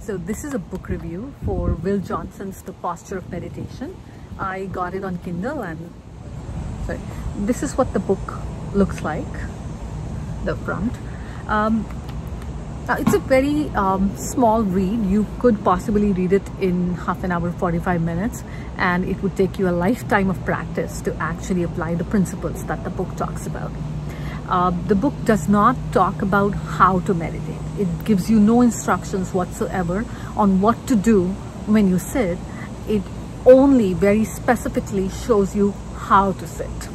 So this is a book review for Will Johnson's The Posture of Meditation. I got it on Kindle and this is what the book looks like, the front. It's a very small read. You could possibly read it in half an hour, 45 minutes, and it would take you a lifetime of practice to actually apply the principles that the book talks about. The book does not talk about how to meditate. It gives you no instructions whatsoever on what to do when you sit. It only very specifically shows you how to sit.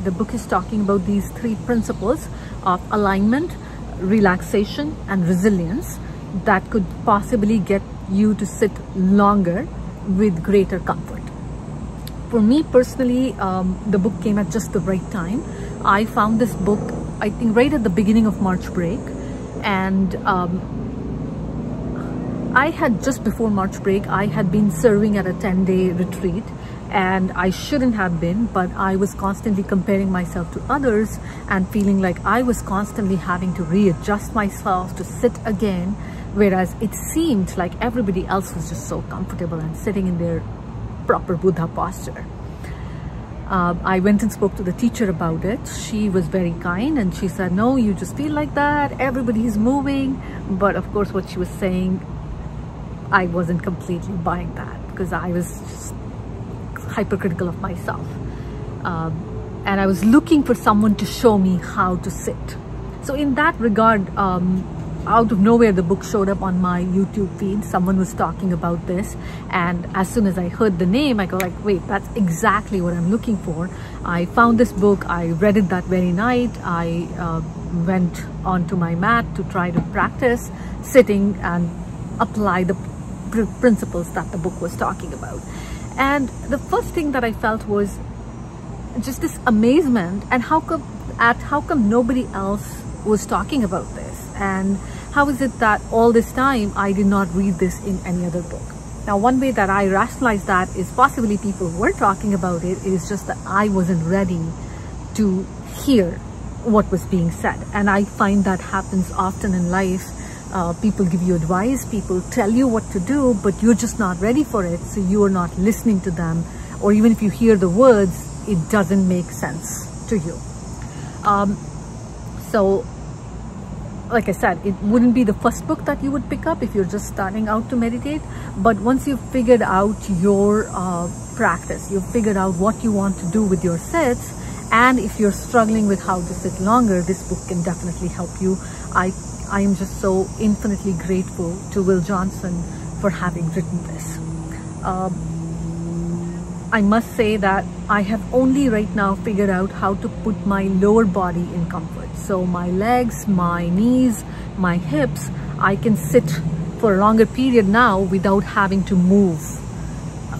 The book is talking about these three principles of alignment, relaxation, and resilience that could possibly get you to sit longer with greater comfort. For me personally, the book came at just the right time. I found this book, I think, right at the beginning of March break, and I had just before March break, I had been serving at a 10-day retreat, and I shouldn't have been, but I was constantly comparing myself to others and feeling like I was constantly having to readjust myself to sit again, whereas it seemed like everybody else was just so comfortable and sitting in their proper Buddha posture. I went and spoke to the teacher about it. She was very kind and she said, no, you just feel like that, everybody is moving. But of course what she was saying, I wasn't completely buying that, because I was just hypercritical of myself, and I was looking for someone to show me how to sit. So in that regard, out of nowhere the book showed up on my YouTube feed. Someone was talking about this, and as soon as I heard the name, I go like, wait, that's exactly what I'm looking for. I found this book, I read it that very night. I went onto my mat to try to practice sitting and apply the principles that the book was talking about. And the first thing that I felt was just this amazement, and how come nobody else was talking about this, and how is it that all this time I did not read this in any other book? Now, one way that I rationalize that is possibly people were talking about it, is just that I wasn't ready to hear what was being said. And I find that happens often in life. People give you advice, people tell you what to do, but you're just not ready for it, so you are not listening to them, or even if you hear the words, it doesn't make sense to you. So like I said, it wouldn't be the first book that you would pick up if you're just starting out to meditate, but once you've figured out your practice, you've figured out what you want to do with your sits, and if you're struggling with how to sit longer, this book can definitely help you. I am just so infinitely grateful to Will Johnson for having written this. I must say that I have only right now figured out how to put my lower body in comfort. So my legs, my knees, my hips, I can sit for a longer period now without having to move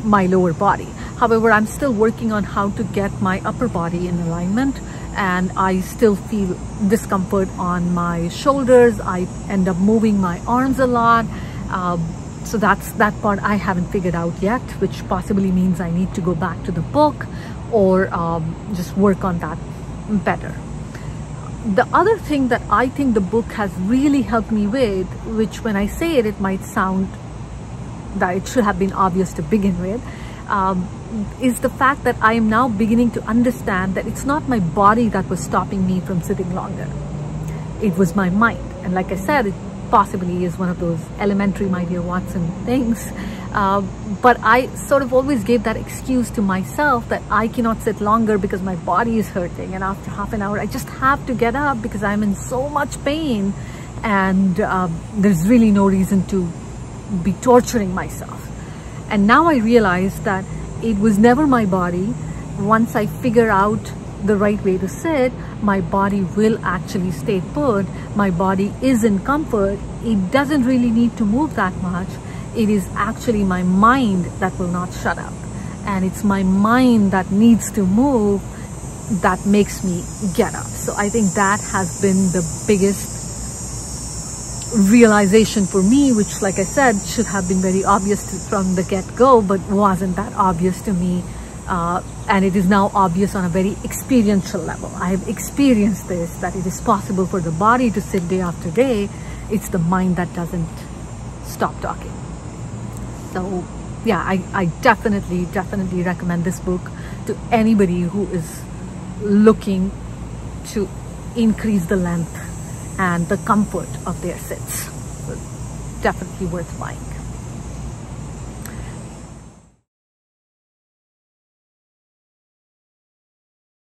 my lower body. However, I'm still working on how to get my upper body in alignment, and I still feel discomfort on my shoulders. I end up moving my arms a lot. So that's that part I haven't figured out yet, which possibly means I need to go back to the book or just work on that better. The other thing that I think the book has really helped me with, which when I say it, it might sound that it should have been obvious to begin with, is the fact that I am now beginning to understand that it's not my body that was stopping me from sitting longer. It was my mind. And like I said, it possibly is one of those elementary my dear Watson things, but I sort of always gave that excuse to myself that I cannot sit longer because my body is hurting, and after half an hour I just have to get up because I'm in so much pain, and there's really no reason to be torturing myself. And now I realize that it was never my body. Once I figure out the right way to sit, my body will actually stay put. My body is in comfort. It doesn't really need to move that much. It is actually my mind that will not shut up, and it's my mind that needs to move that makes me get up. So I think that has been the biggest realization for me, which, like I said, should have been very obvious from the get-go, but wasn't that obvious to me. And it is now obvious on a very experiential level. I have experienced this, that it is possible for the body to sit day after day. It's the mind that doesn't stop talking. So yeah, I definitely recommend this book to anybody who is looking to increase the length and the comfort of their sits. So definitely worth buying.